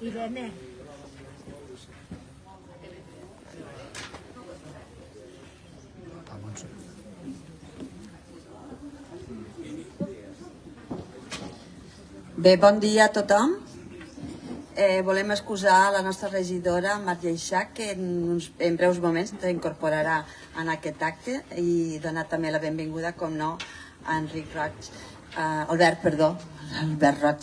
Irene. Bé, bon dia a tothom. Volem excusar la nostra regidora, Marta Ixac, que en breus moments s'incorporarà en aquest acte, i donar també la benvinguda, com no, a Albert Roig,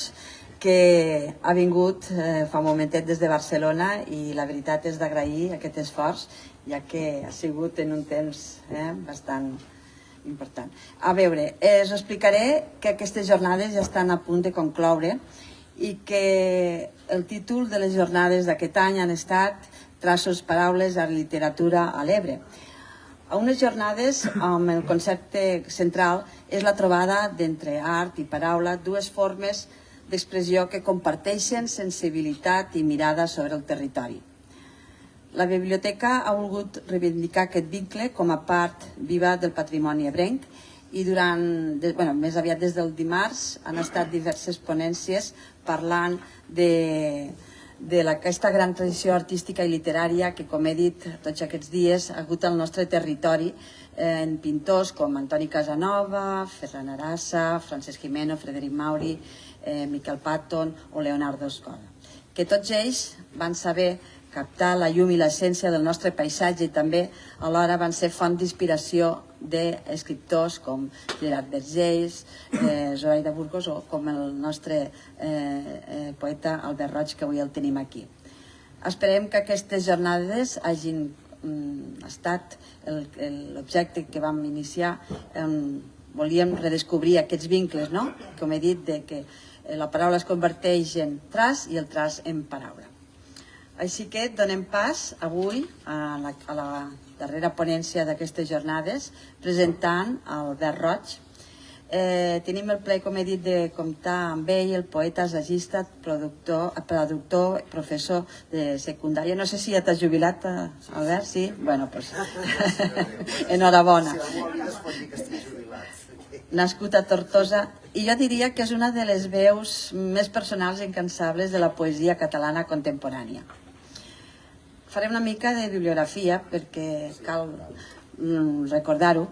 que ha vingut fa un momentet des de Barcelona, i la veritat és d'agrair aquest esforç, ja que ha sigut en un temps bastant important. A veure, us explicaré que aquestes jornades ja estan a punt de concloure i que el títol de les jornades d'aquest any han estat Traços, paraules, a literatura a l'Ebre. A unes jornades amb el concepte central és la trobada d'entre art i paraula, dues formes d'expressió que comparteixen sensibilitat i mirada sobre el territori. La biblioteca ha volgut reivindicar aquest vincle com a part viva del patrimoni ebrenc i més aviat des del dimarts han estat diverses ponències parlant d'aquesta gran tradició artística i literària que, com he dit tots aquests dies, ha hagut al nostre territori en pintors com Antoni Casanova, Ferran Arassa, Francesc Gimeno, Frederic Mauri, Miquel Patton o Leonardo Scola, que tots ells van saber captar la llum i l'essència del nostre paisatge i també alhora van ser font d'inspiració d'escriptors com Gerard Vergés, Zoraida Burgos o com el nostre poeta Albert Roig, que avui el tenim aquí. Esperem que aquestes jornades hagin estat l'objecte que vam iniciar. Volíem redescobrir aquests vincles, no? Com he dit, que la paraula es converteix en traç i el traç en paraula. Així que donem pas avui a la darrera ponència d'aquestes jornades presentant Albert Roig. Tenim el plaer, com he dit, de comptar amb ell, el poeta, assagista, traductor, professor de secundària. No sé si ja t'has jubilat, Albert, sí? Bueno, doncs enhorabona. Nascut a Tortosa, i jo diria que és una de les veus més personals i incansables de la poesia catalana contemporània. Faré una mica de bibliografia perquè cal recordar-ho.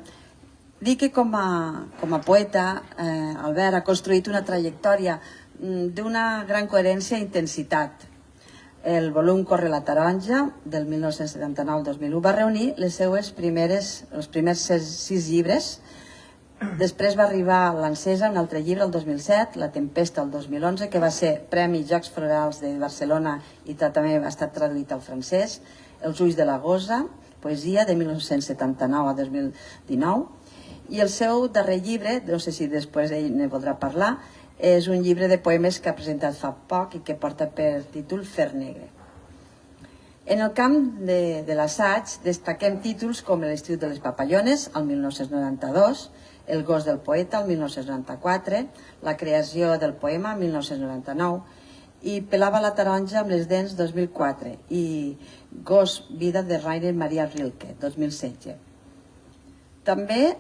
Dic que com a poeta, Albert ha construït una trajectòria d'una gran coherència i intensitat. El volum Corre la taronja, del 1979-2001, va reunir els primers 6 llibres. Després va arribar l'Encesa, un altre llibre, el 2007, La tempesta, el 2011, que va ser Premi Jocs Florals de Barcelona i també ha estat traduït al francès, Els ulls de la gosa, poesia, de 1979 a 2019, i el seu darrer llibre, no sé si després ell ne voldrà parlar, és un llibre de poemes que ha presentat fa poc i que porta per títol Fer negre. En el camp de l'assaig destaquem títols com L'estiu de les papallones, el 1992, El gos del poeta, el 1994, La creació del poema, el 1999, i Pelava la taronja amb les dents, 2004, i Gos, vida de Rainer Maria Rilke, 2016. També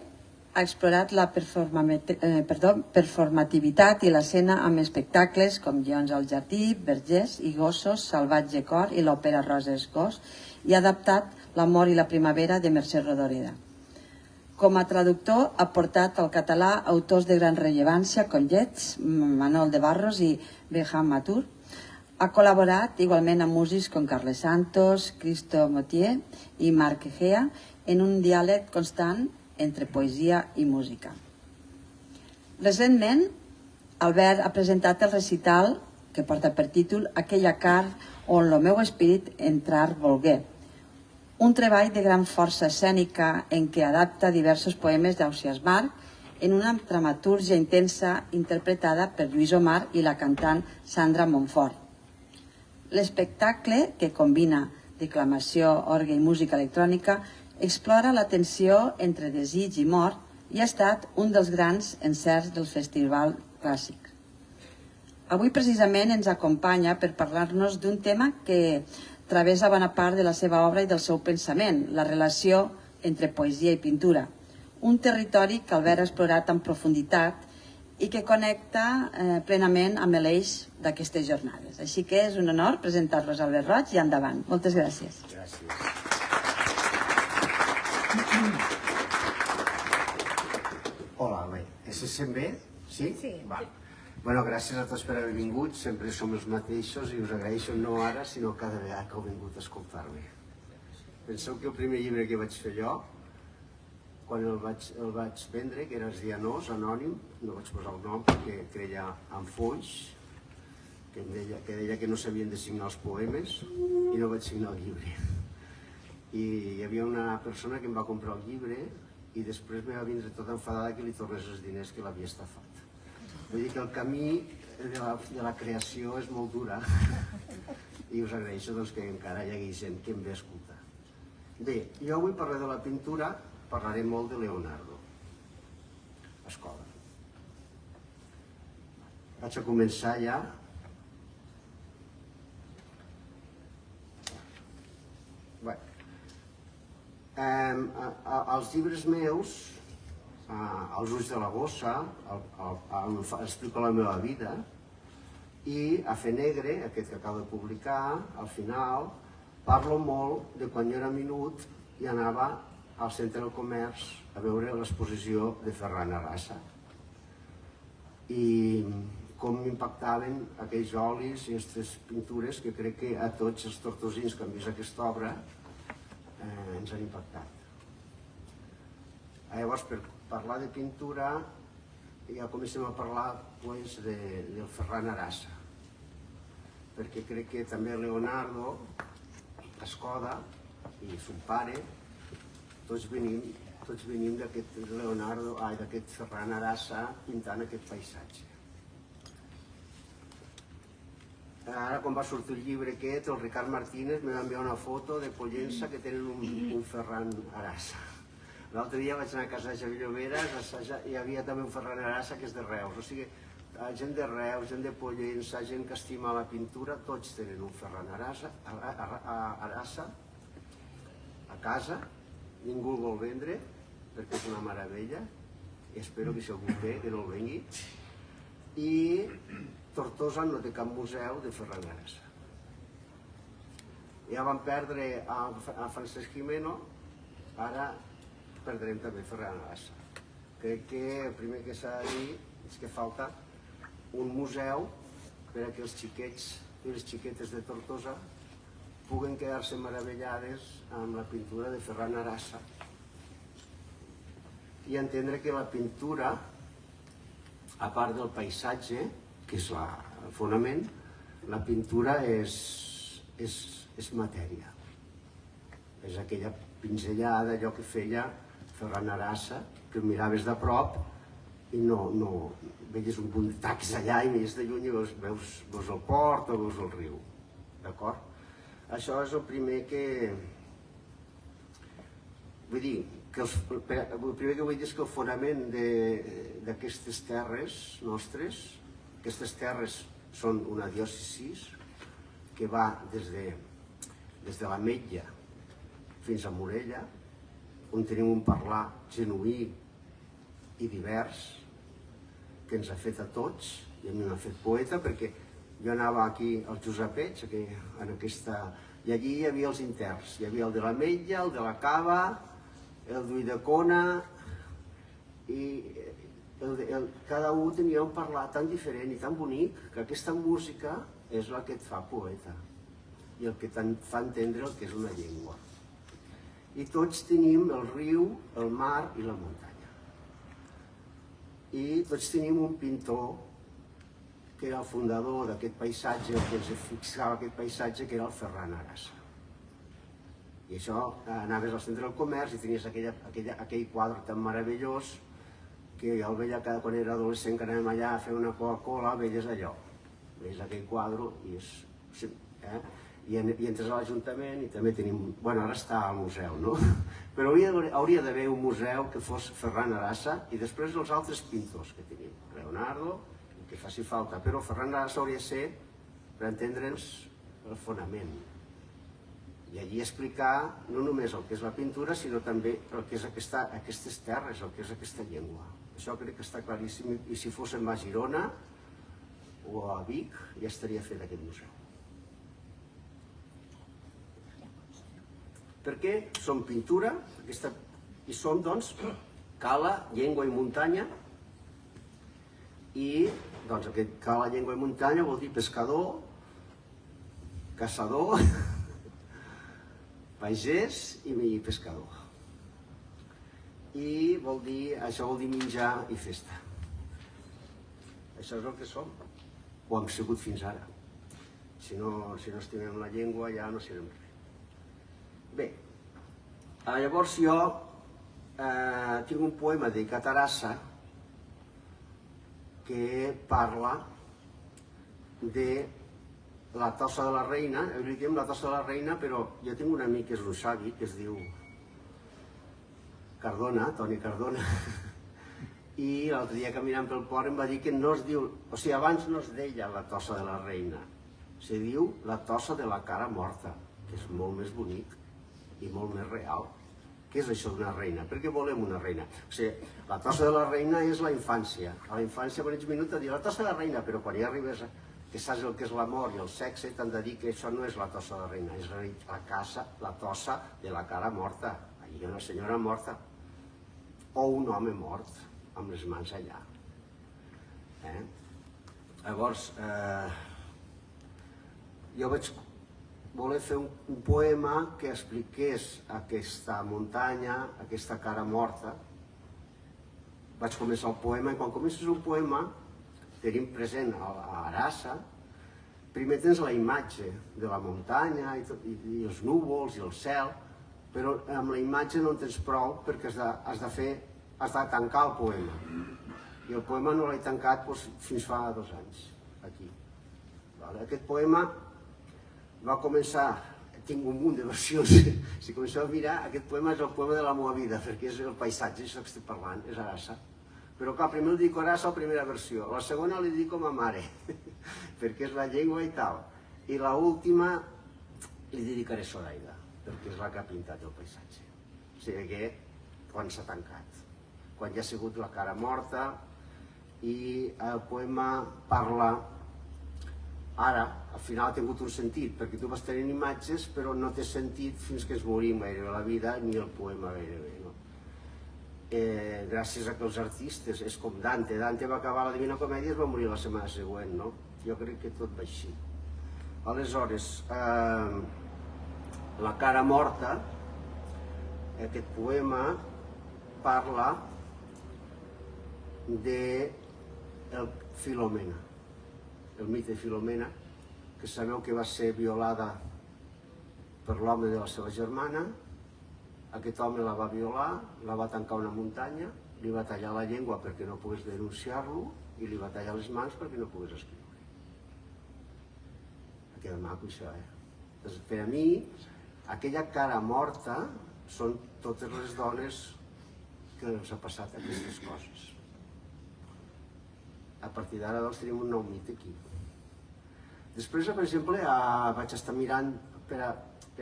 ha explorat la performativitat i l'escena amb espectacles com Lleons al jardí, Vergés i gossos, Salvatge cor i l'òpera Roses Gos, i ha adaptat L'amor i la primavera de Mercè Rodoreda. Com a traductor ha portat al català autors de gran rellevància com Llets, Manol de Barros i Beham Matur. Ha col·laborat igualment amb músics com Carles Santos, Cristo Motier i Marc Egea en un diàleg constant entre poesia i música. Recentment, Albert ha presentat el recital que porta per títol Aquella carn on el meu espírit entrar volgué, un treball de gran força escènica en què adapta diversos poemes d'Ausiàs Marc en una dramatúrgia intensa interpretada per Lluís Omar i la cantant Sandra Montfort. L'espectacle, que combina declamació, orgue i música electrònica, explora la tensió entre desig i mort i ha estat un dels grans encerts del Festival Clàssic. Avui precisament ens acompanya per parlar-nos d'un tema que travessa bona part de la seva obra i del seu pensament, la relació entre poesia i pintura, un territori que Albert ha explorat en profunditat i que connecta plenament amb l'eix d'aquestes jornades. Així que és un honor presentar-los al Albert Roig i endavant. Moltes gràcies. Gràcies. Hola, bé. Se sent bé? Sí? Sí. Val. Bueno, gràcies a tots per haver vingut. Sempre som els mateixos i us agraeixo no ara, sinó cada vegada que heu vingut a escoltar-me. Penseu que el primer llibre que vaig fer jo, quan el vaig vendre, que era Els Dianors, anònim, no vaig posar el nom perquè creia en Foix, que deia que no s'havien de signar els poemes, i no vaig signar el llibre. I hi havia una persona que em va comprar el llibre i després me va vindre tota enfadada que li tornés els diners que l'havia estafat. Vull dir que el camí de la creació és molt dura i us agraeixo que encara hi hagi gent que em ve a escoltar. Bé, jo avui parlaré de la pintura, parlaré molt de Leonardo Escoda. Vaig a començar ja. Bé, els llibres meus, Els ulls de la gossa, explico la meva vida, i a Fer Negre, aquest que acabo de publicar, al final, parlo molt de quan jo era minut i anava al Centre del Comerç a veure l'exposició de Ferran Arassa. I com m'impactaven aquells olis i aquestes pintures que crec que a tots els tortosins que han vist aquesta obra ens han impactat. Llavors, per parlar de pintura, ja comencem a parlar del Ferran Arassa, perquè crec que també Leonardo Escoda i son pare, tots venim d'aquest Ferran Arassa pintant aquest paisatge. Ara, quan va sortir el llibre aquest, el Ricard Martínez me va enviar una foto de Pollença que tenen un Ferran Arassa. L'altre dia vaig anar a casa de Xavier Lloberes, hi havia també un Ferran Arassa que és de Reus. O sigui, gent de Reus, gent de Pollença, gent que estima la pintura, tots tenen un Ferran Arassa a casa. Ningú el vol vendre perquè és una meravella i espero que si algú té que no el vengui. I Tortosa no té cap museu de Ferran Arassa. Ja vam perdre a Francesc Gimeno, ara perdrem també Ferran Arassa. Crec que el primer que s'ha de dir és que falta un museu per a que els xiquets i les xiquetes de Tortosa puguen quedar-se meravellades amb la pintura de Ferran Arassa i entendre que la pintura, a part del paisatge, que és el fonament, la pintura és matèria. És aquella pinzellada, allò que feia Ferran Arassa, que miraves de prop i no veies un punt de tacs allà i més de lluny i veus el port o veus el riu. D'acord? Això és el primer que... Vull dir, el primer que vull dir és que el fonament d'aquestes terres nostres, aquestes terres són una diòcesi que va des de l'Ametlla fins a Morella, on tenim un parlar genuí i divers que ens ha fet a tots, i a mi m'ha fet poeta, perquè jo anava aquí al Josepets, i allí hi havia els interns, hi havia el de l'Ametlla, el de la Cava, el d'Ulldecona, i cada un tenia un parlar tan diferent i tan bonic que aquesta música és la que et fa poeta i el que fa entendre el que és una llengua. I tots tenim el riu, el mar i la muntanya. I tots tenim un pintor que era el fundador d'aquest paisatge, el que ens fixava aquest paisatge, que era el Ferran Arassa. I això, anaves al Centre del Comerç i tenies aquell quadre tan meravellós que jo el veia quan era adolescent, que anàvem allà a fer una Coca-Cola, veies allò. Veies aquell quadre i entres a l'Ajuntament i també tenim... Bueno, ara està al museu, no? Però hauria d'haver un museu que fos Ferran Arassa i després els altres pintors que tenim. Leonardo, el que faci falta. Però Ferran Arassa hauria de ser, per entendre'ns, el fonament. I allí explicar no només el que és la pintura, sinó també el que és aquestes terres, el que és aquesta llengua. Això crec que està claríssim, i si fóssim a Girona o a Vic ja estaria fet aquest museu. Perquè som pintura, i som, doncs, cala, llengua i muntanya, i doncs aquest cala, llengua i muntanya vol dir pescador, caçador, pagès i pescador. I això vol dir menjar i festa. Això és el que som, o hem sigut fins ara. Si no estimem la llengua ja no serem res. Bé, llavors jo tinc un poema dedicat a Arassa que parla de la tossa de la reina. Li diem la tossa de la reina, però jo tinc un amic que és un savi, que es diu Cardona, Toni Cardona, i l'altre dia caminant pel port em va dir que no es diu, o sigui, abans no es deia la tossa de la reina, se diu la tossa de la cara morta, que és molt més bonic i molt més real. Què és això d'una reina? Per què volem una reina? O sigui, la tossa de la reina és la infància. A la infància, quan ets minut, et diu la tossa de la reina, però quan ja arribes que saps el que és l'amor i el sexe, t'han de dir que això no és la tossa de la reina, és la tossa de la cara morta. Allà hi ha una senyora morta, o un home mort, amb les mans allà. Llavors, jo vaig voler fer un poema que expliqués aquesta muntanya, aquesta cara morta. Vaig començar el poema, i quan comences un poema, tenim present a Arassa, primer tens la imatge de la muntanya i els núvols i el cel, però amb la imatge no en tens prou perquè has de tancar el poema. I el poema no l'he tancat fins fa 2 anys, aquí. Aquest poema va començar, tinc un munt de versions, si comenceu a mirar, aquest poema és el poema de la meva vida, perquè és el paisatge, això que estic parlant, és Arassa. Però clar, primer el dedico a Arassa, la primera versió, la segona li dedico a ma mare, perquè és la llengua i tal, i l'última li dedicaré a Zoraida, perquè és la que ha pintat el paisatge. O sigui que quan s'ha tancat, quan ja ha sigut la cara morta, i el poema parla, ara, al final ha tingut un sentit, perquè tu vas tenint imatges, però no té sentit fins que ens morim gairebé la vida, ni el poema gairebé. Gràcies a que els artistes, és com Dante va acabar la Divina Comèdia i es va morir la setmana següent, no? Jo crec que tot va així. Aleshores, la cara morta, aquest poema parla de Filomena, el mite de Filomena, que sabeu que va ser violada per l'home de la seva germana. Aquest home la va violar, la va tancar a una muntanya, li va tallar la llengua perquè no pogués denunciar-lo i li va tallar les mans perquè no pogués escriure. Ha quedat maco això, Doncs per a mi, aquella cara morta són totes les dones que els ha passat aquestes coses. A partir d'ara, doncs, tenim un nou mite aquí. Després, per exemple, vaig estar mirant per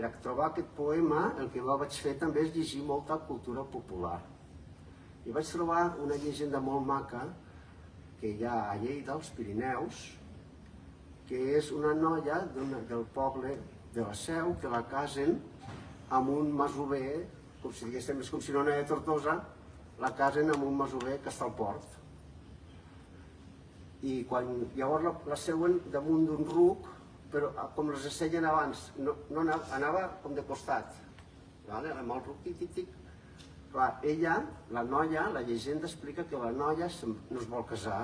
a trobar aquest poema, el que vaig fer també és llegir molta cultura popular. I vaig trobar una llegenda molt maca que hi ha a Lleida, als Pirineus, que és una noia del poble de la Seu, que la casen amb un masover, com si diguéssim, és com si una noia de Tortosa, la casen amb un masover que està al port. I llavors la seuen damunt d'un ruc, però com les asseien abans, anava com de costat, amb el ruc, tic-tic-tic. Ella, la noia, la llegenda explica que la noia no es vol casar,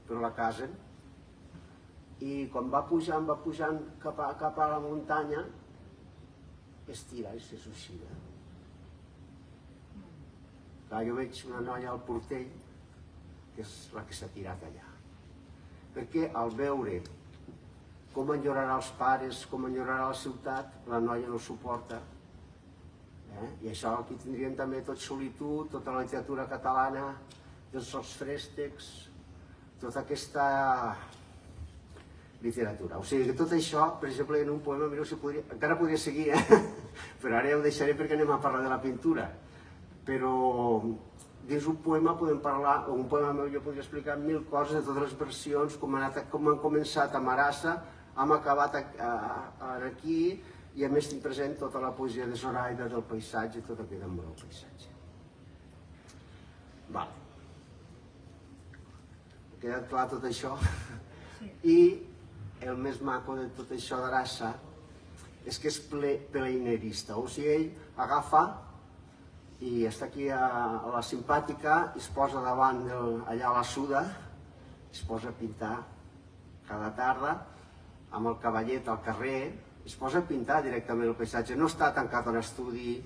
però la casen, i quan va pujant cap a la muntanya, es tira i se suïcida. Jo veig una noia al Portell, que és la que s'ha tirat allà. Perquè al veure com enyorarà els pares, com enyorarà la ciutat, la noia no ho suporta. I això aquí tindríem també tot Solitud, tota la literatura catalana, dels préstecs, tota aquesta literatura. O sigui que tot això, per exemple, en un poema, mireu si podria... Encara podria seguir, però ara ja ho deixaré perquè anem a parlar de la pintura. Però dins un poema podem parlar, o un poema meu jo podria explicar 1000 coses de totes les versions, com han començat a Marassa, hem acabat aquí, i a més tinc present tota la poesia de Zoraida, del paisatge, tot el que demora el paisatge. Vale. Ha quedat clar tot això? I el més maco de tot això d'Arassa és que és pleinerista, o sigui, ell agafa i està aquí a la Simpàtica i es posa davant allà a la Suda, es posa a pintar cada tarda amb el cavallet al carrer, es posa a pintar directament el paisatge, no està tancat a l'estudi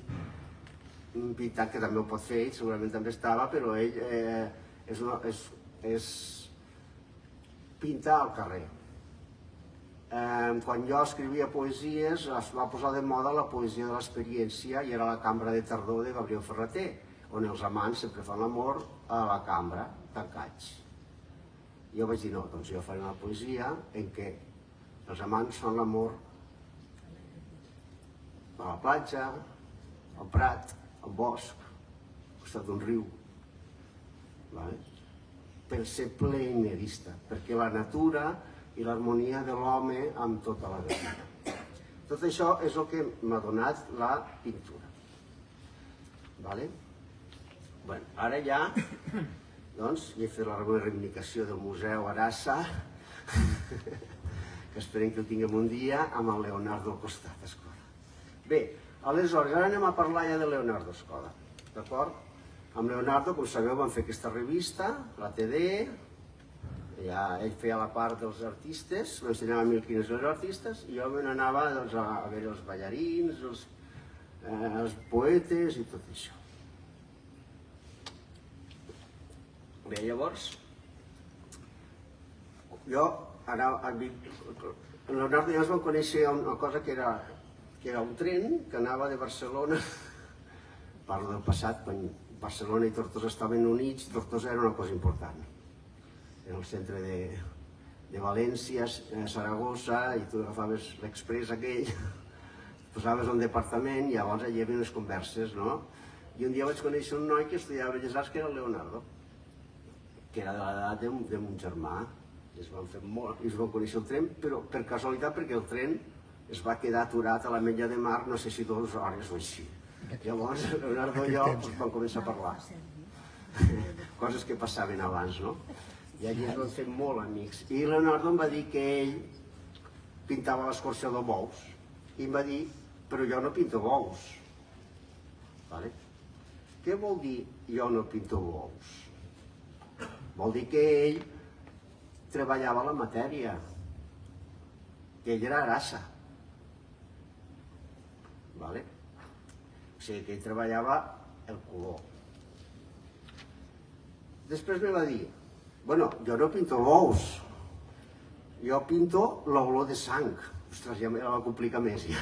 pintant, que també ho pot fer ell, segurament també estava, però ell és pintar al carrer. Quan jo escrivia poesies es va posar de moda la poesia de l'experiència i era la Cambra de tardor de Gabriel Ferrater, on els amants sempre fan l'amor a la cambra, tancats. Jo vaig dir, no, doncs jo faré una poesia en què els amants fan l'amor a la platja, al prat, al bosc, al costat d'un riu, per ser pleinerista, perquè la natura i l'harmonia de l'home amb tota la vida. Tot això és el que m'ha donat la pintura. Ara ja, doncs, he fet la reivindicació del Museu Arassa, que esperem que el tinguem un dia, amb el Leonardo al costat, Escoda. Bé, aleshores, ara anem a parlar ja de Leonardo Escoda, d'acord? Amb Leonardo, com sabeu, vam fer aquesta revista, la TD, ja ell feia la part dels artistes, m'ensenyava a mi quins eren els artistes, i jo me n'anava a veure els ballarins, els poetes i tot això. Bé, llavors, jo anava, en Leonardo ja es vam conèixer una cosa que era un tren que anava de Barcelona, parlo del passat, quan Barcelona i Tortosa estaven units, Tortosa era una cosa important. Era el centre de València, Saragossa, i tu agafaves l'express aquell, posaves un departament i llavors allà hi havia unes converses, no? I un dia vaig conèixer un noi que estudiava Belles Arts, que era el Leonardo, que era de l'edat de mon germà, i es van fer molt, i es van conèixer el tren, però per casualitat, perquè el tren es va quedar aturat a l'Ametlla de Mar, no sé si 2 hores o així. Llavors, Leonardo i jo vam començar a parlar. Coses que passaven abans, no? I allí es van fer molt amics. I Leonardo em va dir que ell pintava l'escorxador bous. I em va dir, però jo no pinto bous. Què vol dir jo no pinto bous? Vol dir que ell treballava la matèria, que ell era Arassa. O sigui, que ell treballava el color. Després me va dir, bueno, jo no pinto bous, jo pinto l'olor de sang. Ostres, ja me la va complicar més, ja.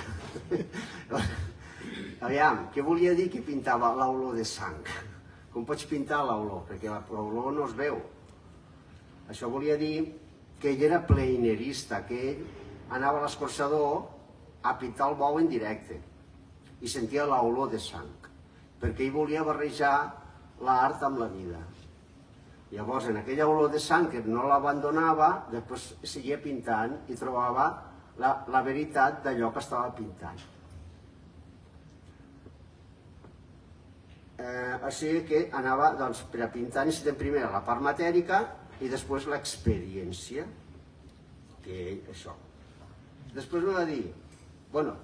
Aviam, què volia dir que pintava l'olor de sang? Com pots pintar l'olor? Perquè l'olor no es veu. Això volia dir que ell era pleinerista, que ell anava a l'escorxador a pintar el bou en directe i sentia l'olor de sang, perquè ell volia barrejar l'art amb la vida. Llavors, en aquella olor de sang que no l'abandonava, després seguia pintant i trobava la veritat d'allò que estava pintant. Així que anava per a pintar, necessitem primer la part matèrica i després l'experiència, que això. Després em va dir, bueno,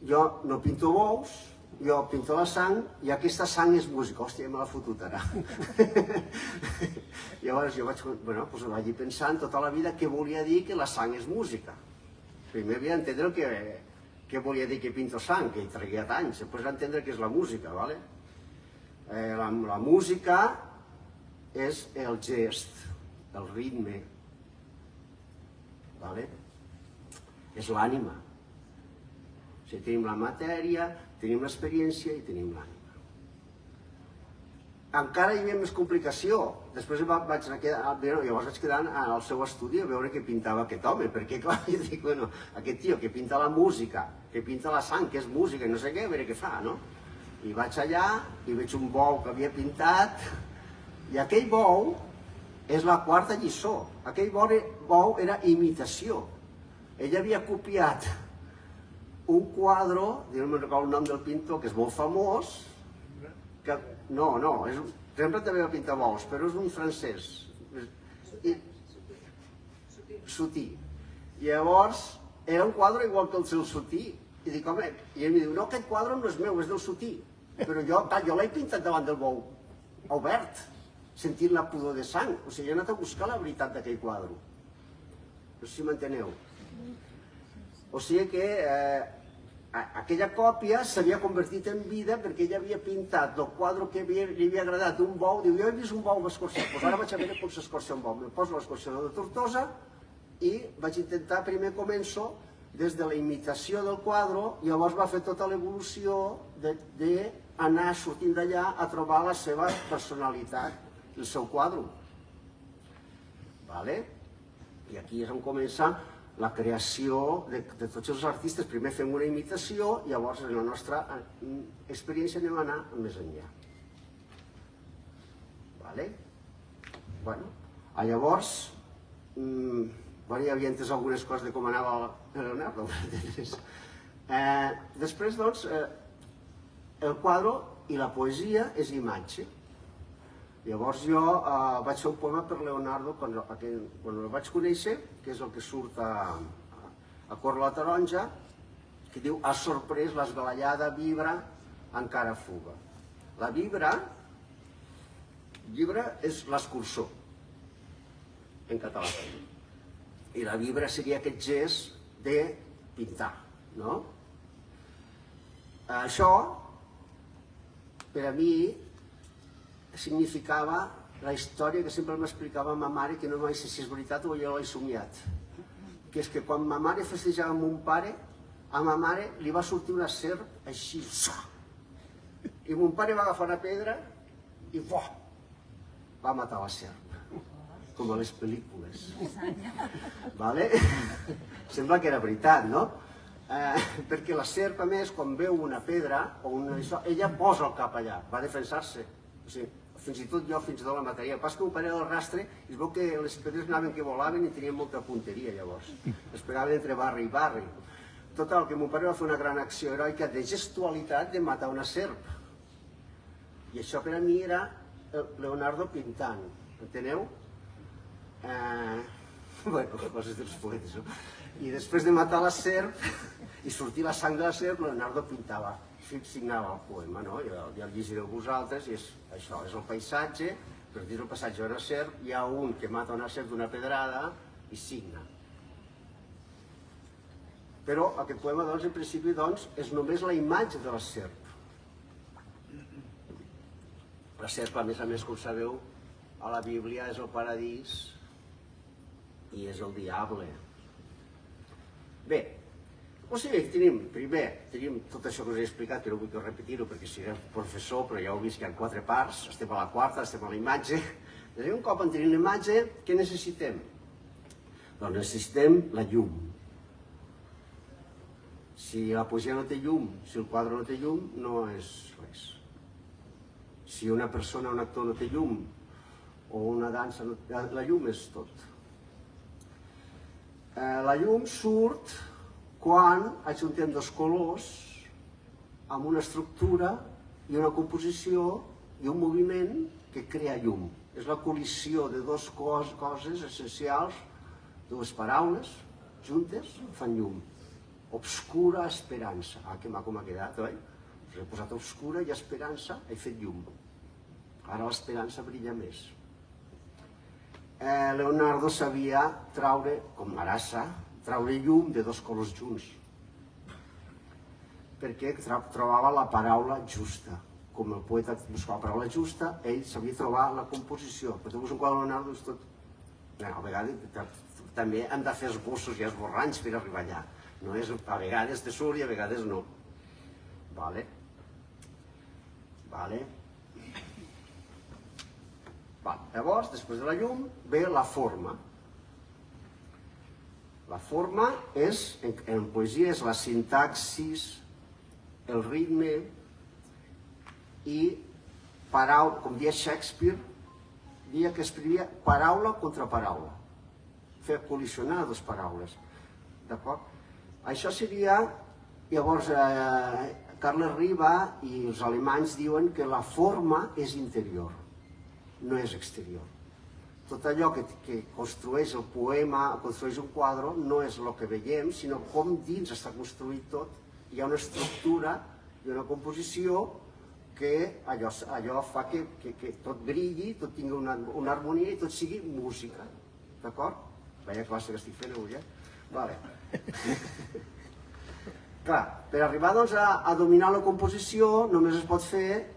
jo no pinto bous, jo pinto la sang i aquesta sang és música. Hòstia, me l'ha fotut ara. Llavors jo vaig ir pensant tota la vida què volia dir que la sang és música. Primer havia d'entendre què volia dir que pinto sang, que hi tragués anys, després d'entendre què és la música, ¿vale? La música és el gest, el ritme, és l'ànima. O sigui, tenim la matèria, tenim l'experiència i tenim l'ànima. Encara hi havia més complicació. Després llavors vaig quedar al seu estudi a veure què pintava aquest home, perquè clar, jo dic, bueno, aquest tio que pinta la música, que pinta la sang, que és música i no sé què, a veure què fa, no? I vaig allà i veig un bou que havia pintat, i aquell bou és la quarta lliçó. Aquell bou era imitació. Ell havia copiat un quadre, no me'n recordo el nom del pintor, que és molt famós, que sempre també va pintar bous, però és un francès. Sotí. I llavors era un quadre igual que el seu Sotí. I dic, home, i ell em diu, no, aquest quadre no és meu, és del Sotí. Però jo l'he pintat davant del bou, obert, sentint la pudor de sang. O sigui, he anat a buscar la veritat d'aquell quadre. No sé si m'enteneu. O sigui que aquella còpia s'havia convertit en vida perquè ell havia pintat el quadre que li havia agradat d'un bou. Diu, jo he vist un bou escorçat, doncs ara vaig a veure com s'escorça un bou. Me poso l'escorçador de Tortosa i vaig intentar, primer començo des de la imitació del quadre, i llavors va fer tota l'evolució d'anar sortint d'allà a trobar la seva personalitat, el seu quadre. I aquí és on comença la creació de tots els artistes. Primer fem una imitació i llavors en la nostra experiència anem a anar més enllà. Llavors, hi havia entès algunes coses de com anava Leonardo. Després, doncs, el quadre i la poesia és imatge. Llavors jo vaig fer un poema per Leonardo quan el vaig conèixer, que és el que surt a Cor la taronja, que diu: "Ha sorprès l'esgalellada vibra, encara fuga". La vibra és l'escurçó, en català. I la vibra seria aquest gest de pintar, no? Això, per a mi, significava la història que sempre m'explicava ma mare, que no mai sé si és veritat o jo l'he somiat. Que és que quan ma mare festejava amb mon pare, a ma mare li va sortir una serp així. I mon pare va agafar una pedra i va matar la serp. Com a les pel·lícules. Sembla que era veritat, no? Perquè la serp, a més, quan veu una pedra, ella posa el cap allà, va defensar-se. Fins i tot jo, fins i tot la mataria. El pas que un pare del rastre, es veu que les pedres anaven que volaven i tenien molta punteria, llavors. Es pegaven entre barri i barri. Total, que mon pare va fer una gran acció heroica de gestualitat de matar una serp. I això per a mi era Leonardo pintant, enteneu? Coses dels poetes, no? I després de matar la serp i sortir la sang de la serp, Leonardo pintava, signava el poema, no? Ja el llegireu vosaltres, i és això, és el paisatge, per dir el paisatge d'una serp, hi ha un que mata una serp d'una pedrada i signa. Però aquest poema, doncs, en principi, és només la imatge de la serp. La serp, a més, com sabeu, a la Bíblia és el paradís i és el diable. Bé, o sigui, tenim tot això que us he explicat, que no vull repetir-ho perquè seré professor, però ja heu vist que hi ha 4 parts, estem a la quarta, estem a la imatge. Un cop en tenim la imatge, què necessitem? Doncs necessitem la llum. Si la poesia no té llum, si el quadre no té llum, no és res. Si una persona, un actor no té llum, o una dansa, la llum és tot. La llum surt quan ajuntem 2 colors amb una estructura i una composició i un moviment que crea llum. És la col·lisió de 2 coses essencials, 2 paraules juntes fan llum. Obscura esperança. Que maco m'ha quedat, oi? He posat obscura i esperança, he fet llum. Ara l'esperança brilla més. Leonardo sabia traure, com Marassa, traure llum de 2 colors junts. Perquè trobava la paraula justa. Com el poeta buscava la paraula justa, ell sabia trobar la composició. Però tu veus un quadre de Leonardo és tot... A vegades també hem de fer esbossos i esborranys per arribar allà. A vegades te surt i a vegades no. Llavors, després de la llum, ve la forma. La forma en poesia és la sintaxis, el ritme, i, com dia Shakespeare, dia que escrivia paraula contra paraula, fer col·lisionar dues paraules, d'acord? Això seria, llavors, Carles Riba i els alemanys diuen que la forma és interior, no és exterior. Tot allò que construeix el poema, construeix un quadre, no és el que veiem, sinó com dins està construït tot. Hi ha una estructura i una composició que allò fa que tot brilli, tot tingui una harmonia i tot sigui música, d'acord? Veia classe que estic fent avui, Vale. Clar, per arribar a dominar la composició només es pot fer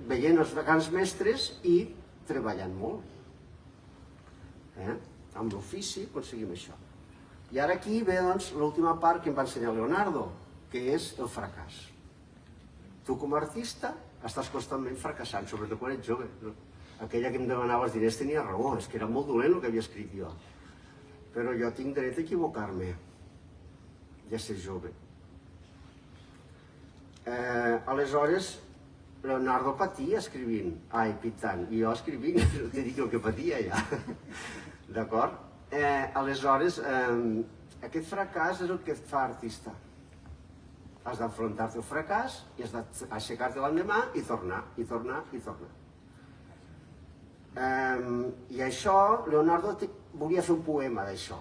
veient els grans mestres i treballant molt. Amb l'ofici aconseguim això. I ara aquí ve l'última part que em va ensenyar Leonardo, que és el fracàs. Tu com a artista estàs constantment fracassant, sobretot quan ets jove. Aquella que em demanava els diners tenia raó, és que era molt dolent el que havia escrit jo. Però jo tinc dret a equivocar-me, ja ser jove. Aleshores, Leonardo patia escrivint, pintant, i jo escrivint, no t'he dit el que patia ja. D'acord? Aleshores, aquest fracàs és el que et fa artista. Has d'enfrontar-te al fracàs i has d'aixecar-te l'endemà i tornar, i tornar, i tornar. I això, Leonardo volia fer un poema d'això.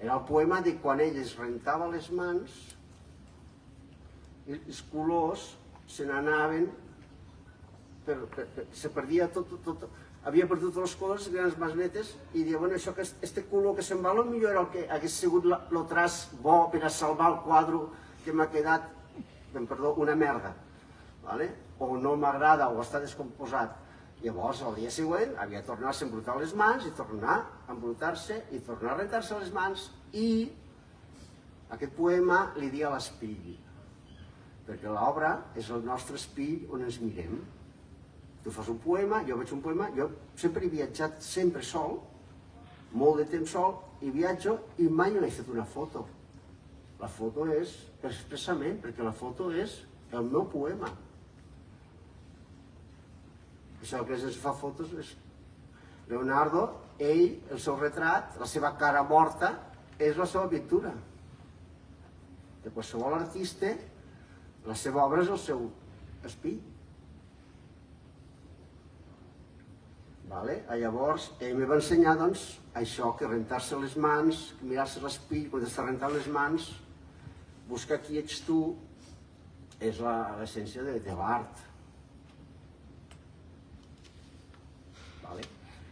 Era el poema de quan ell es rentava les mans i els colors se n'anaven, se perdia tot, havia perdut tots els colors, les grans mans netes, i diu, bueno, això, este color que se'n va, potser era el que hagués sigut el traç bo per a salvar el quadre que m'ha quedat, perdó, una merda, o no m'agrada o està descomposat. Llavors, el dia següent, havia de tornar-se a embrutar les mans i tornar a embrutar-se i tornar a rentar-se les mans, i aquest poema li dia l'espill, perquè l'obra és el nostre espill on ens mirem. Tu fas un poema, jo veig un poema, jo sempre he viatjat, sempre sol, molt de temps sol, i viatjo i mai no he fet una foto. La foto és expressament, perquè la foto és el meu poema. Això que ens fa fotos és Leonardo, ell, el seu retrat, la seva cara morta, és la seva pintura. De qualsevol artista, la seva obra és el seu espill. Llavors, ell me va ensenyar això, que rentar-se les mans, mirar-se l'espill, quan està rentant les mans, buscar qui ets tu, és l'essència de l'art.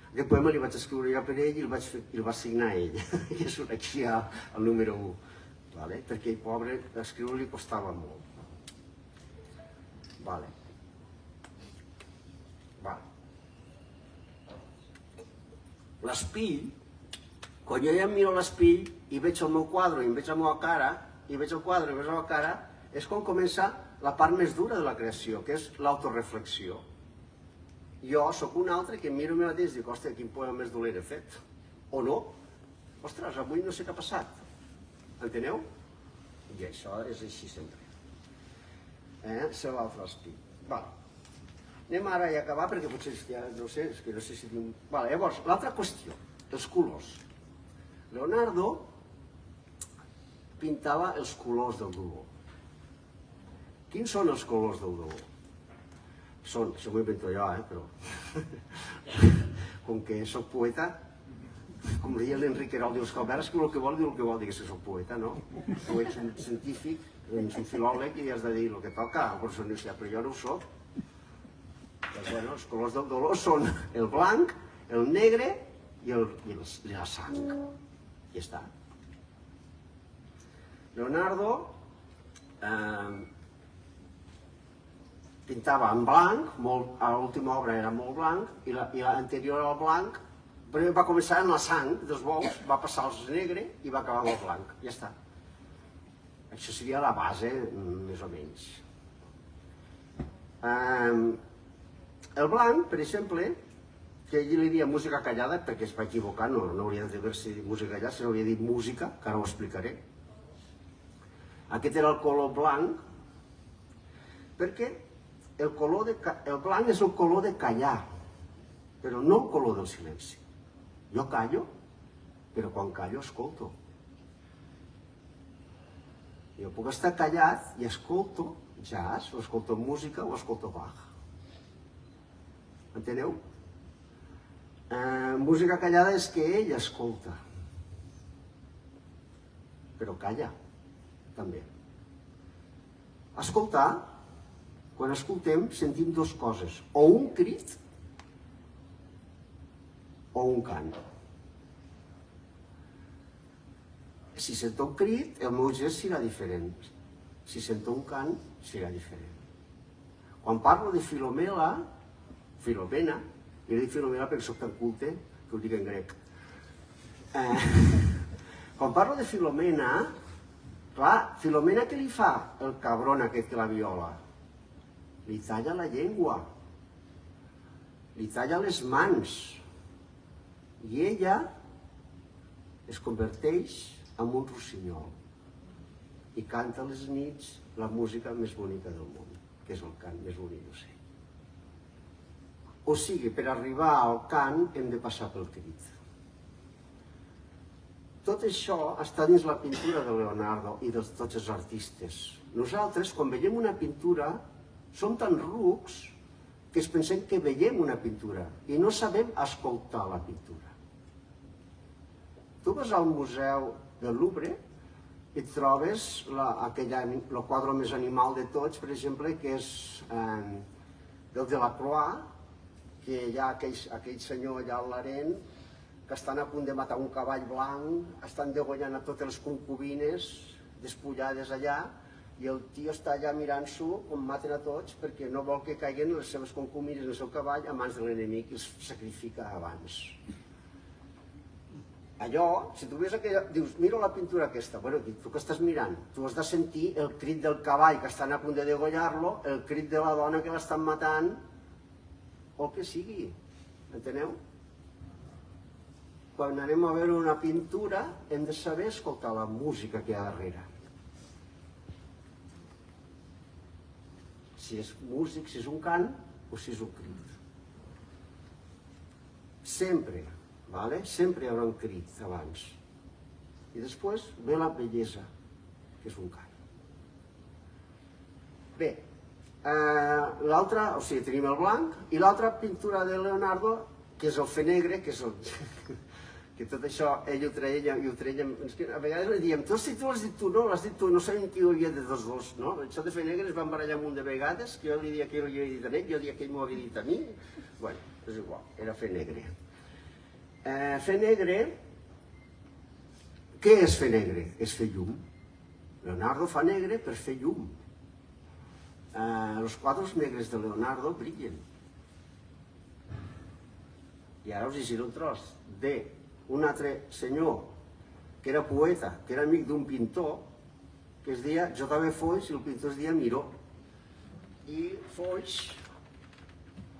Aquest poema li vaig escriure jo per ell i el va signar ell, i és aquí el número 1, perquè ell, pobre, escriure li costava molt. L'espill, quan jo ja em miro l'espill i veig el meu quadre i em veig la meva cara, i veig el quadre i veig la meva cara, és quan comença la part més dura de la creació, que és l'autoreflexió. Jo sóc un altre que em miro a mi mateix i dic, hòstia, quin poema més dolent he fet. O no. Ostres, avui no sé què ha passat. Enteneu? I això és així sempre. Ser l'altre espill. Anem ara a acabar perquè potser ja no sé, és que no sé si tinc... Llavors, l'altra qüestió, els colors. Leonardo pintava els colors del dolor. Quins són els colors del dolor? Són, això m'ho invento jo, però... Com que soc poeta, com deia l'Enric Herol, dius que el vers diu el que vol, diu el que vol, digues que soc poeta, no? Tu ets un científic, ets un filòleg i has de dir el que toca al professor d'universitat, però jo no ho soc. Els colors del dolor són el blanc, el negre i la sang. I ja està. Leonardo pintava en blanc, a l'última obra era molt blanc, i l'anterior al blanc, primer va començar amb la sang dels bous, va passar als negre i va acabar amb el blanc. Ja està. Això seria la base, més o menys. El blanc, per exemple, que ell li dia música callada, perquè es va equivocar, no hauria de dir-se música callada, sinó hauria dit música, que ara ho explicaré. Aquest era el color blanc, perquè el blanc és el color de callar, però no el color del silenci. Jo callo, però quan callo escolto. Jo puc estar callat i escolto jazz, o escolto música, o escolto Bach. Enteneu? Música callada és que ell escolta, però calla, també. Escoltar, quan escoltem, sentim dues coses, o un crit o un cant. Si sento un crit, el meu gest serà diferent. Si sento un cant, serà diferent. Quan parlo de Filomena, jo dic Filomena perquè soc tan culte que ho dic en grec. Quan parlo de Filomena, clar, Filomena què li fa el cabron aquest que la viola? Li talla la llengua, li talla les mans, i ella es converteix en un rossinyol i canta a les nits la música més bonica del món, que és el cant més bonic d'ocell. O sigui, per arribar al cant hem de passar pel crit. Tot això està dins la pintura de Leonardo i de tots els artistes. Nosaltres, quan veiem una pintura, som tan rucs que es pensem que veiem una pintura i no sabem escoltar la pintura. Tu vas al museu del Louvre i et trobes el quadre més animal de tots, per exemple, que és el de la Croix, que hi ha aquell senyor allà al Larén que estan a punt de matar un cavall blanc, estan degollant a totes les concubines despullades allà, i el tio està allà mirant-s'ho com maten a tots perquè no vol que caiguen les seves concubines en el seu cavall a mans de l'enemic i els sacrifica abans. Allò, si tu ves aquella, dius, mira la pintura aquesta, bueno, tu que estàs mirant? Tu has de sentir el crit del cavall que estan a punt de degollar-lo, el crit de la dona que l'estan matant, o el que sigui, enteneu? Quan anem a veure una pintura hem de saber escoltar la música que hi ha darrere. Si és músic, si és un cant o si és un crit. Sempre, sempre hi haurà un crit abans. I després ve la bellesa, que és un cant. Bé, l'altra, o sigui, tenim el blanc, i l'altra pintura de Leonardo, que és el fer negre, que és el... que tot això ell ho treia, a vegades li diem, si tu l'has dit tu, no, l'has dit tu, no sabem qui ho havia de dos dos, no? Això de fer negre es van barallar un munt de vegades, que jo li dia que ell ho havia dit a ell, jo dia que ell m'ho havia dit a mi, bueno, és igual, era fer negre. Fer negre, què és fer negre? És fer llum. Leonardo fa negre per fer llum. Els quadres negres de Leonardo brillen. I ara us llegiré un tros d'un altre senyor que era poeta, que era amic d'un pintor, que es deia J.B. Foix i el pintor es deia Miró. I Foix,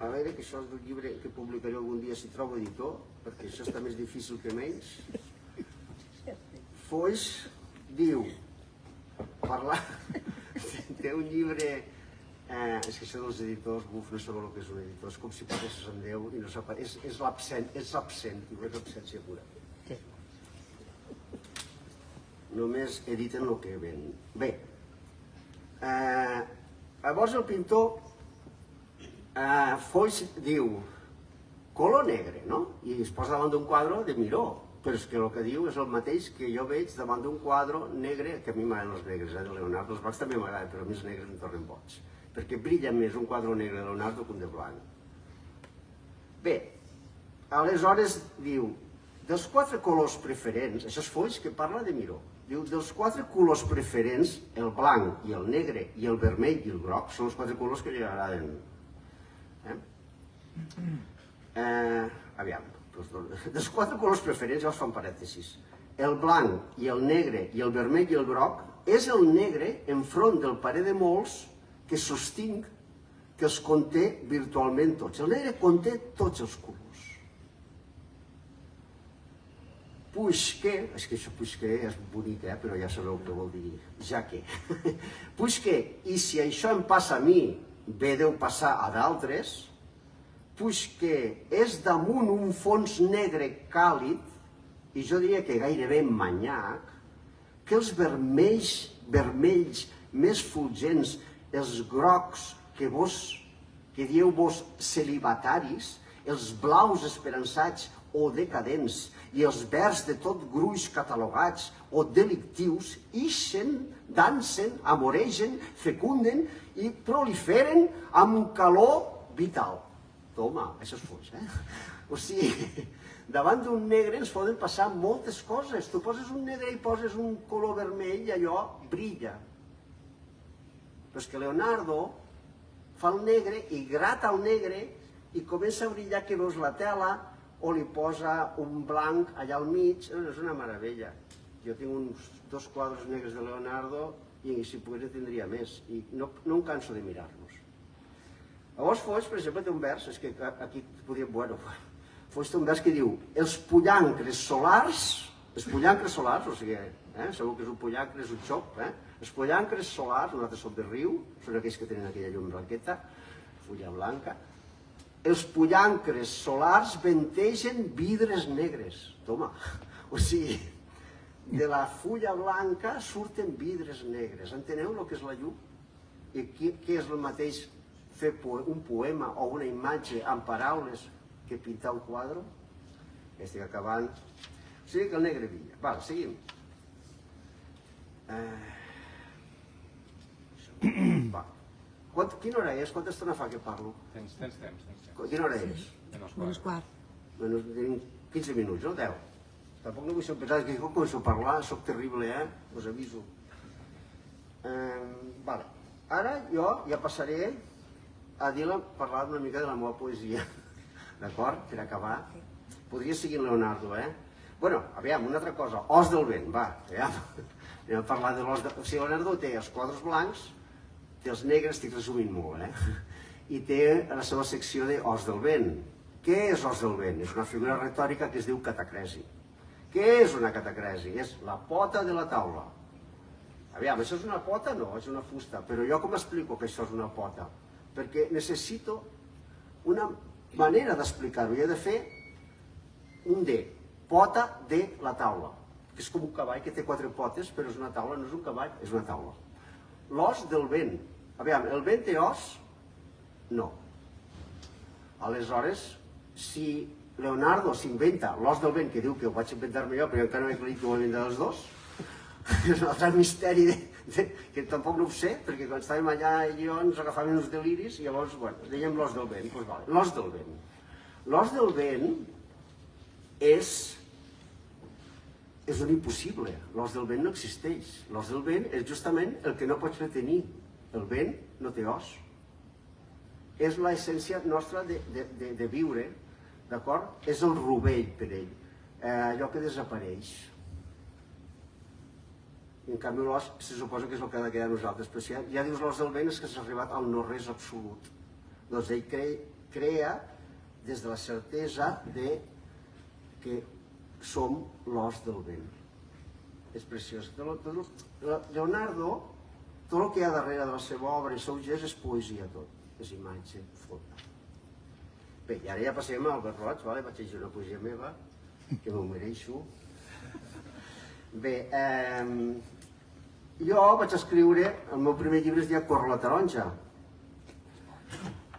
a veure, que això és d'un llibre que publicaré algun dia si trobo editor, perquè això està més difícil que menys. Foix diu, té un llibre, és que això dels editors, buf, no sabeu el que és un editor, és com si parlessis amb Déu i no s'apareix, és l'absent, és absència pura. Només editen el que ven. Bé, llavors el pintor Foix diu color negre, no? I es posa davant d'un quadre de Miró, però és que el que diu és el mateix que jo veig davant d'un quadre negre, que a mi m'agraden els negres, de Leonardo, els blancs també m'agraden, però a mi els negres em tornen boig, perquè brilla més un quadre negre de Leonardo que un de blanc. Bé, aleshores diu, dels 4 colors preferents, això és Foix que parla de Miró, diu, dels 4 colors preferents, el blanc i el negre i el vermell i el groc són els 4 colors que li agraden. Aviam, dels 4 colors preferents ja els fan parèntesis. El blanc i el negre i el vermell i el groc és el negre enfront del parer de molts que sostinc que els conté virtualment tots. El negre conté tots els colors. Puisque, és que això puisque és bonic, però ja sabeu què vol dir, ja que. Puisque, i si això em passa a mi, bé deu passar a d'altres, puisque és damunt un fons negre càlid, i jo diria que gairebé manyac, que els vermells més fulgents, els grocs que dieu vos celibataris, els blaus esperançats o decadents, i els verds de tot gruix catalogats o delictius, ixen, dansen, amoregen, fecunden i proliferen amb calor vital. Toma, això és fos, O sigui, davant d'un negre ens poden passar moltes coses. Tu poses un negre i poses un color vermell i allò brilla. Però és que Leonardo fa el negre i grata el negre i comença a brillar que veus la tela o li posa un blanc allà al mig. És una meravella. Jo tinc dos quadres negres de Leonardo i si pogués tindria més. I no em canso de mirar-los. Llavors Foix, per exemple, té un vers, és que aquí podríem, Foix té un vers que diu els pollancres solars, o sigui, segur que és un pollancre, és un xop, els pollancres solars, nosaltres som de riu, són aquells que tenen aquella llum blanqueta, fulla blanca, els pollancres solars ventegen vidres negres, toma, o sigui, de la fulla blanca surten vidres negres, enteneu el que és la llum? I què és el mateix fer un poema o una imatge amb paraules que pintar un quadre? Estic acabant. O sigui que el negre brilla. Vale, seguim. Quina hora és? Quanta estona fa que parlo? Tens temps. Quina hora és? Menys quart. Tenim 15 minuts, no? 10. Tampoc no vull ser pesat, que quan començo a parlar soc terrible, us aviso. Vale. Ara jo ja passaré a parlar una mica de la meva poesia, d'acord? Per acabar. Podria seguir Leonardo, Bueno, aviam, una altra cosa, Os del vent, va, aviam. Anem a parlar de l'os del vent. O sigui, Leonardo té els quadres blancs, té els negres, estic resumint molt, I té la seva secció de Os del vent. Què és Os del vent? És una figura retòrica que es diu catacresi. Què és una catacresi? És la pota de la taula. Aviam, això és una pota? No, és una fusta. Però jo com explico que això és una pota? Perquè necessito una manera d'explicar-ho. I he de fer un D, pota de la taula, que és com un cavall que té 4 potes, però és una taula, no és un cavall, és una taula. L'os del vent. Aviam, el vent té os? No. Aleshores, si Leonardo s'inventa l'os del vent, que diu que ho vaig inventar-me jo, però encara no he aclarit que ho he inventat els dos, és un altre misteri que tampoc no ho sé, perquè quan estàvem allà i jo ens agafàvem uns deliris i llavors, dèiem l'os del vent. Doncs vale, l'os del vent. L'os del vent és un impossible. L'os del vent no existeix. L'os del vent és justament el que no pots retenir. El vent no té os. És l'essència nostra de viure, d'acord? És el rovell per ell, allò que desapareix. I en canvi l'os se suposa que és el que ha de quedar a nosaltres, però si ja dius l'os del vent és que s'ha arribat al no-res absolut. Doncs ell crea des de la certesa que som l'os del vent. És preciós. Leonardo, tot el que hi ha darrere de la seva obra i seu gest és poesia tot, és imatge, foto. Bé, i ara ja passem a Albert Roig, vaig llegir una poesia meva, que m'ho mereixo. Bé, jo vaig escriure, el meu primer llibre es deia Corre la taronja.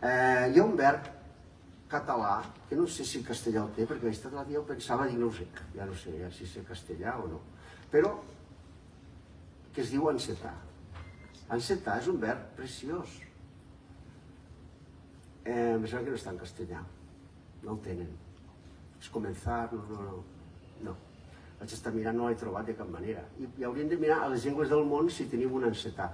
Hi ha un verb català, que no sé si castellà el té, perquè aquesta l'altre dia ho pensava, dic, no ho sé, ja no sé si sé castellà o no, però que es diu encetar. Encetar és un verb preciós. Em sembla que no està en castellà, no el tenen. És comenzar, no. Vaig estar mirant, no l'he trobat de cap manera. I hauríem de mirar a les llengües del món si tenim un encetar.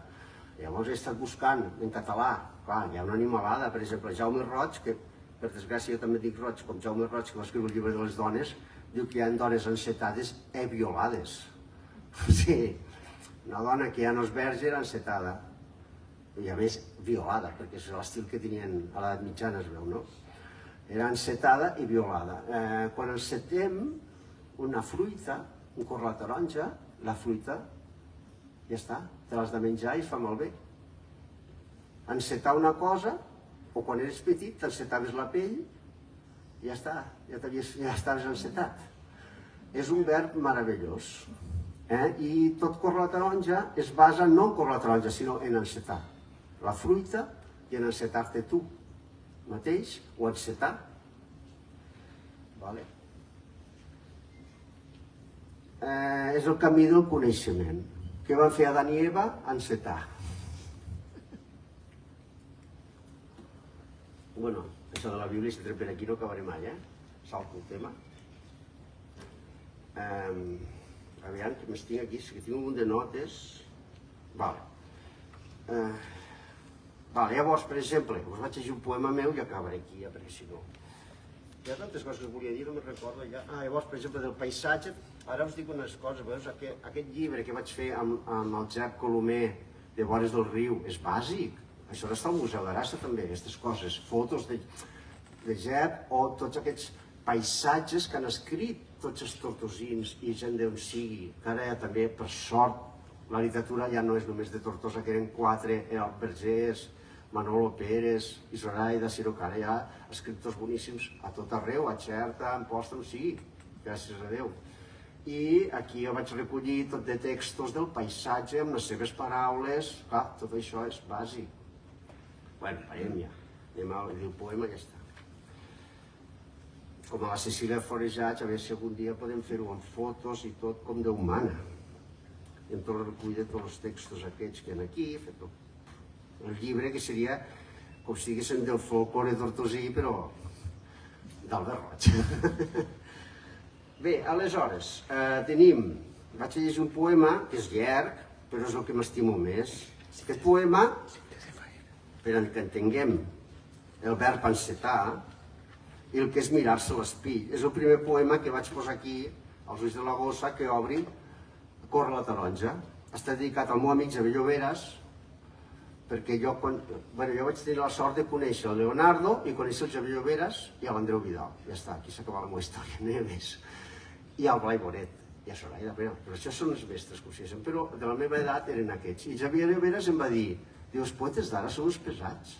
Llavors he estat buscant en català, clar, hi ha una animalada, per exemple, Jaume Roig, que per desgràcia jo també dic Roig, com Jaume Roig, que va escriure el llibre de les dones, diu que hi ha dones encetades violades. O sigui, una dona que ja no és verge era encetada, i a més violada, perquè és l'estil que tenien a l'edat mitjana, es veu, no? Era encetada i violada. Quan encetem una fruita, un cor la taronja, la fruita, ja està, te l'has de menjar i es fa malbé. encetar una cosa, o quan eres petit t'encetaves la pell i ja està, ja estaves encetat. És un verb meravellós. I tot córrer la taronja es basa no en córrer la taronja, sinó en encetar la fruita i en encetar-te tu mateix o encetar. És el camí del coneixement. Què van fer Adán i Eva? Encetar. Bueno, això de la Bíblia, si entrem per aquí no acabaré mai, salto el tema. Aviam, que més tinc aquí, que tinc un munt de notes. Llavors, per exemple, us vaig llegir un poema meu i acabaré aquí, perquè si no... Hi ha tantes coses que us volia dir, no me'n recordo ja. Llavors, per exemple, del paisatge, ara us dic unes coses, veus? Aquest llibre que vaig fer amb el Jep Colomer de Vores del Riu és bàsic. Això està al Museu d'Arassa també, aquestes coses, fotos de Jep o tots aquests paisatges que han escrit tots els tortosins i gent d'on sigui, que ara ja també, per sort, la literatura ja no és només de Tortosa, que eren 4, el Vergés, Manolo Pérez i Zoraida Ciro, que ara hi ha escriptors boníssims a tot arreu, a Xerta, a Amposta, on sigui, gràcies a Déu. I aquí jo vaig recollir tot de textos del paisatge amb les seves paraules, clar, tot això és bàsic. Bueno, parem ja, anem a dir el poema i ja està. Com a la Cecília Forejats, a veure si algun dia podem fer-ho amb fotos i tot com Déu mana. I amb tot el recull de tots els textos aquests que hi ha aquí, fet el llibre que seria com si diguéssim del folklore tortosí, però d'Albert Roig. Bé, aleshores, vaig llegir un poema que és llarg, però és el que m'estimo més. Aquest poema, per que entenguem el verb encetar i el que és mirar-se l'espill. És el primer poema que vaig posar aquí, als ulls de la gossa, que obri Corre la taronja. Està dedicat al meu amic Xavier Lloberes, perquè jo vaig tenir la sort de conèixer el Leonardo i conèixer el Xavier Lloberes i l'Andreu Vidal. Ja està, aquí s'acaba la meva història, no hi ha més. I el Blai Bonet, i a Soraya, però això són els mestres que ho siguin, però de la meva edat eren aquests. I Xavier Lloberes em va dir, els poetes d'ara són uns pesats.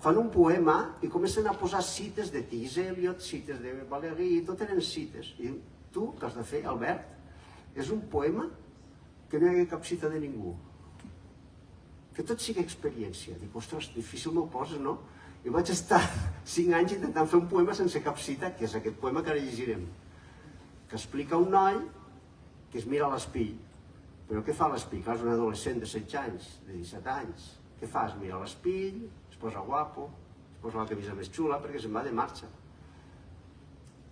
Fan un poema i comencen a posar cites de T.S. Eliot, cites de Valéry, tot eren cites. I tu, que has de fer, Albert, és un poema que no hi ha cap cita de ningú. Que tot sigui experiència. Dic, ostres, difícil m'ho poses, no? I vaig estar 5 anys intentant fer un poema sense cap cita, que és aquest poema que ara llegirem, que explica un noi que es mira a l'espill. Però què fa l'espill? Clar, és un adolescent de 16 anys, de 17 anys. Què fa? Es mira a l'espill, es posa guapo, es posa la camisa més xula perquè se'n va de marxa.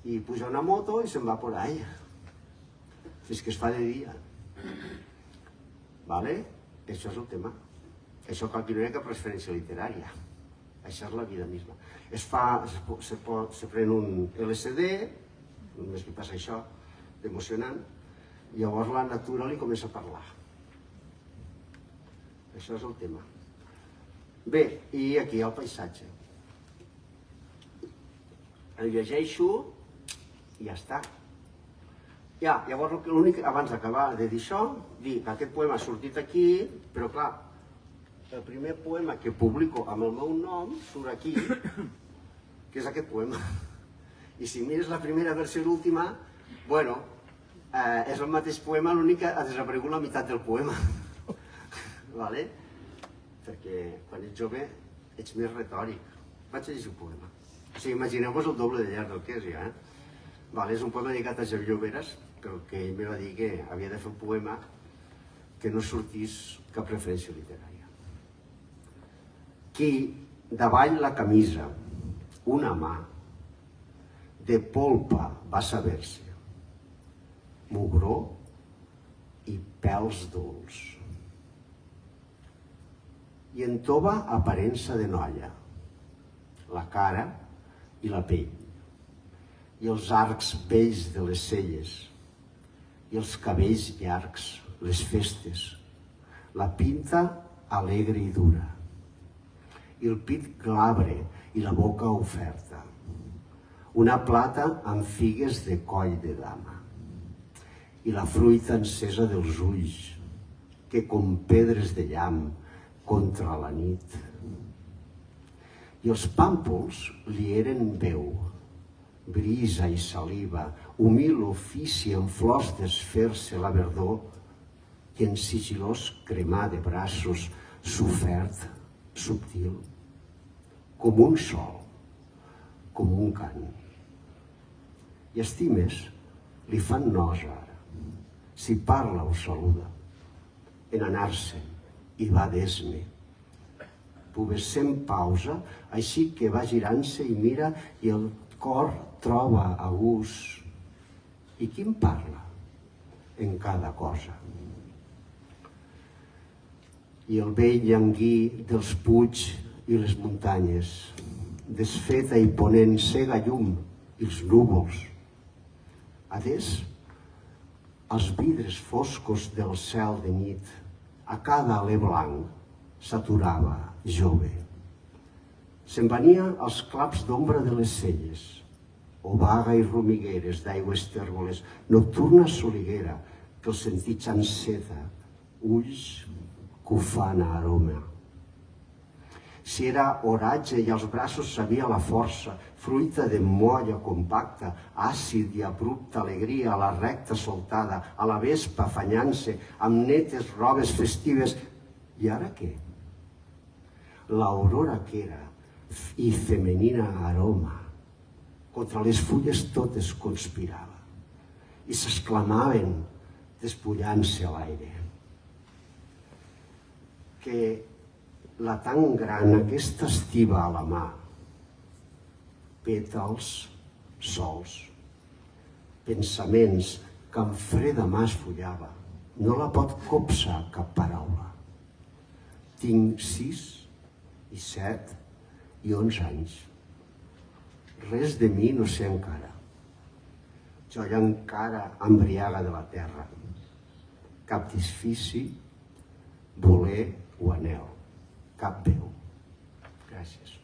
I puja una moto i se'n va por ahí. Fins que es fa de dia. Vale? Això és el tema. Això cal que no hi ha cap referència literària. Això és la vida misma. Se pren un LSD, només li passa això, d'emocionant, i llavors la natura li comença a parlar. Això és el tema. Bé, i aquí el paisatge. El llegeixo i ja està. Llavors l'únic, abans d'acabar de dir això, dir que aquest poema ha sortit aquí, però clar, el primer poema que publico amb el meu nom surt aquí, que és aquest poema. I si mires la primera versió i l'última, bueno, és el mateix poema, l'únic que ha desaparegut la meitat del poema. Vale? Perquè quan ets jove ets més retòric. Vaig llegir un poema. O sigui, imagineu-vos el doble de llarg del que és ja, És un poema dedicat a Xavier Lloberes, que ell me va dir que havia de fer un poema que no sortís cap referència literària. Qui davall la camisa, una mà, de polpa va saber-se, mugró i pèls dolç. I en tova aparença de noia, la cara i la pell, i els arcs vells de les celles, i els cabells llargs, les festes, la pinta alegre i dura, i el pit glabre i la boca oferta, una plata amb figues de coll de dama, i la fruita encesa dels ulls, que com pedres de llamp contra la nit i els pàmpols li eren veu, brisa i saliva, humil ofici en flors desfer-se la verdor i en sigilós cremar de braços sofert, subtil, com un sol, com un cant. I estimes li fan nosa ara. Si parla o saluda, en anar-se'n i va d'esme. Pubescent pausa, així que va girant-se i mira i el cor troba a gust. I quin parla en cada cosa? I el vell llanguí dels puigs i les muntanyes, desfeta i ponent cega llum i els núvols. Adés, als vidres foscos del cel de nit, a cada alè blanc s'aturava jove. Se'n venia als claps d'ombra de les celles, o vaga i romigueres d'aigües tèrboles, nocturna soliguera que els sentits enceta, ulls que ho fan a aroma. Si era oratge i als braços sabia la força, fruita de molla compacta, àcid i abrupta alegria a la recta soltada, a la vespa afanyant-se, amb netes robes festives. I ara què? L'aurora que era, i femenina aroma, contra les fulles totes conspirava, i s'exclamaven despullant-se a l'aire. Que la tan gran aquesta estiva a la mà, pètals sols, pensaments que amb freda mà esfollava, no la pot copsar cap paraula. Tinc 6 i 7 i 11 anys. Res de mi no sé encara. Joia encara embriaga de la terra. Cap disfici, voler o anel. Cap veu. Gràcies.